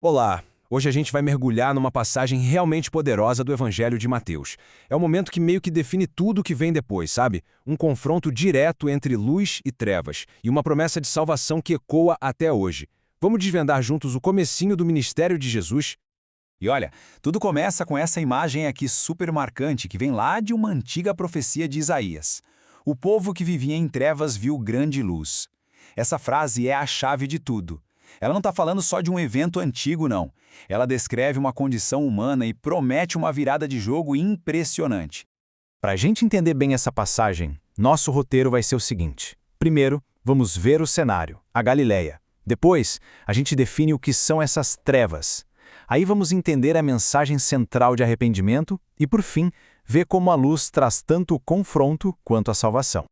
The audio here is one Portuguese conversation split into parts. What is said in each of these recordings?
Olá! Hoje a gente vai mergulhar numa passagem realmente poderosa do Evangelho de Mateus. É o momento que meio que define tudo o que vem depois, sabe? Um confronto direto entre luz e trevas, e uma promessa de salvação que ecoa até hoje. Vamos desvendar juntos o comecinho do ministério de Jesus? E olha, tudo começa com essa imagem aqui super marcante que vem lá de uma antiga profecia de Isaías. O povo que vivia em trevas viu grande luz. Essa frase é a chave de tudo. Ela não está falando só de um evento antigo, não. Ela descreve uma condição humana e promete uma virada de jogo impressionante. Para a gente entender bem essa passagem, nosso roteiro vai ser o seguinte. Primeiro, vamos ver o cenário, a Galileia. Depois, a gente define o que são essas trevas. Aí vamos entender a mensagem central de arrependimento e, por fim, ver como a luz traz tanto o confronto quanto a salvação.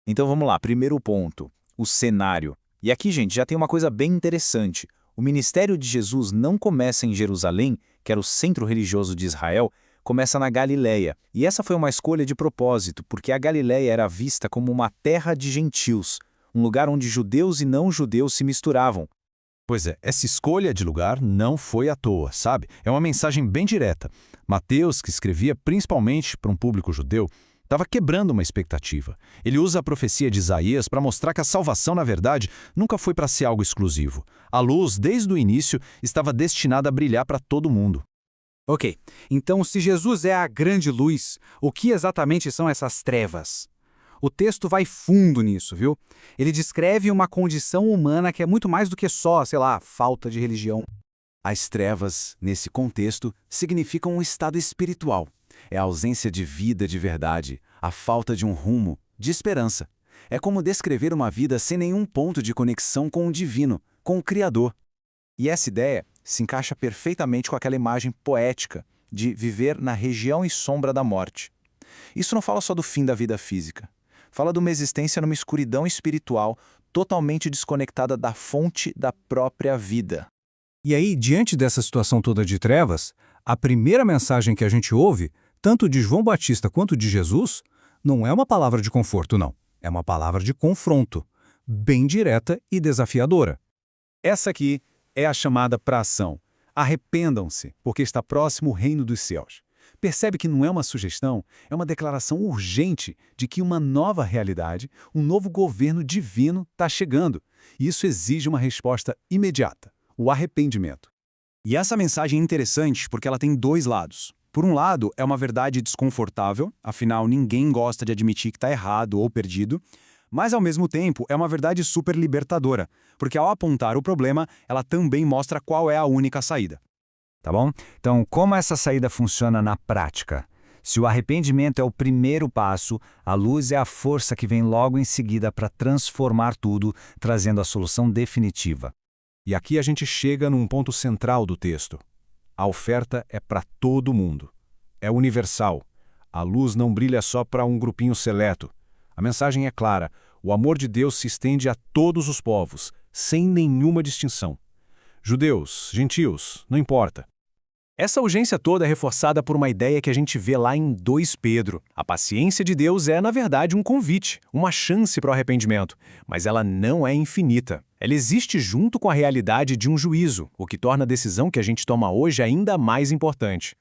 Então vamos lá, primeiro ponto, o cenário. E aqui, gente, já tem uma coisa bem interessante. O ministério de Jesus não começa em Jerusalém, que era o centro religioso de Israel, começa na Galileia. E essa foi uma escolha de propósito, porque a Galileia era vista como uma terra de gentios, um lugar onde judeus e não-judeus se misturavam. Pois é, essa escolha de lugar não foi à toa, sabe? É uma mensagem bem direta. Mateus, que escrevia principalmente para um público judeu, estava quebrando uma expectativa. Ele usa a profecia de Isaías para mostrar que a salvação, na verdade, nunca foi para ser algo exclusivo. A luz, desde o início, estava destinada a brilhar para todo mundo. Ok, então se Jesus é a grande luz, o que exatamente são essas trevas? O texto vai fundo nisso, viu? Ele descreve uma condição humana que é muito mais do que só, sei lá, falta de religião. As trevas, nesse contexto, significam um estado espiritual. É a ausência de vida de verdade, a falta de um rumo, de esperança. É como descrever uma vida sem nenhum ponto de conexão com o divino, com o Criador. E essa ideia se encaixa perfeitamente com aquela imagem poética de viver na região e sombra da morte. Isso não fala só do fim da vida física. Fala de uma existência numa escuridão espiritual totalmente desconectada da fonte da própria vida. E aí, diante dessa situação toda de trevas, a primeira mensagem que a gente ouve, tanto de João Batista quanto de Jesus, não é uma palavra de conforto, não. É uma palavra de confronto, bem direta e desafiadora. Essa aqui é a chamada para ação. Arrependam-se, porque está próximo o reino dos céus. Percebe que não é uma sugestão, é uma declaração urgente de que uma nova realidade, um novo governo divino está chegando. E isso exige uma resposta imediata, o arrependimento. E essa mensagem é interessante porque ela tem dois lados. Por um lado, é uma verdade desconfortável, afinal ninguém gosta de admitir que está errado ou perdido, mas ao mesmo tempo é uma verdade super libertadora, porque ao apontar o problema, ela também mostra qual é a única saída. Tá bom? Então, como essa saída funciona na prática? Se o arrependimento é o primeiro passo, a luz é a força que vem logo em seguida para transformar tudo, trazendo a solução definitiva. E aqui a gente chega num ponto central do texto. A oferta é para todo mundo. É universal. A luz não brilha só para um grupinho seleto. A mensagem é clara. O amor de Deus se estende a todos os povos, sem nenhuma distinção. Judeus, gentios, não importa. Essa urgência toda é reforçada por uma ideia que a gente vê lá em 2 Pedro. A paciência de Deus é, na verdade, um convite, uma chance para o arrependimento, mas ela não é infinita. Ela existe junto com a realidade de um juízo, o que torna a decisão que a gente toma hoje ainda mais importante.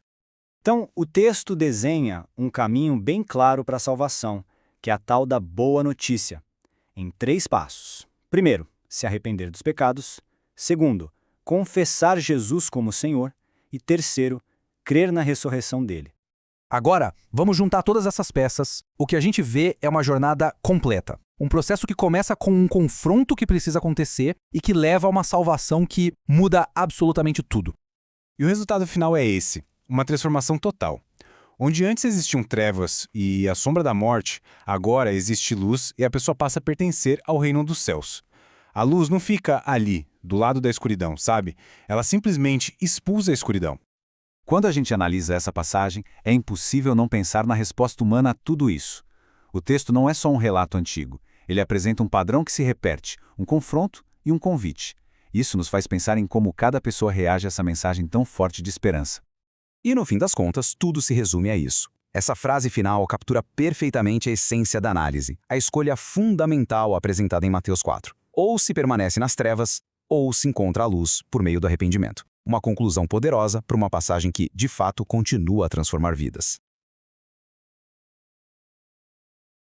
Então, o texto desenha um caminho bem claro para a salvação, que é a tal da boa notícia, em 3 passos. Primeiro, se arrepender dos pecados. Segundo, confessar Jesus como Senhor. E terceiro, crer na ressurreição dele. Agora, vamos juntar todas essas peças. O que a gente vê é uma jornada completa. Um processo que começa com um confronto que precisa acontecer e que leva a uma salvação que muda absolutamente tudo. E o resultado final é esse, uma transformação total. Onde antes existiam trevas e a sombra da morte, agora existe luz e a pessoa passa a pertencer ao reino dos céus. A luz não fica ali, do lado da escuridão, sabe? Ela simplesmente expulsa a escuridão. Quando a gente analisa essa passagem, é impossível não pensar na resposta humana a tudo isso. O texto não é só um relato antigo. Ele apresenta um padrão que se repete, um confronto e um convite. Isso nos faz pensar em como cada pessoa reage a essa mensagem tão forte de esperança. E no fim das contas, tudo se resume a isso. Essa frase final captura perfeitamente a essência da análise, a escolha fundamental apresentada em Mateus 4. Ou se permanece nas trevas, ou se encontra a luz por meio do arrependimento. Uma conclusão poderosa para uma passagem que, de fato, continua a transformar vidas.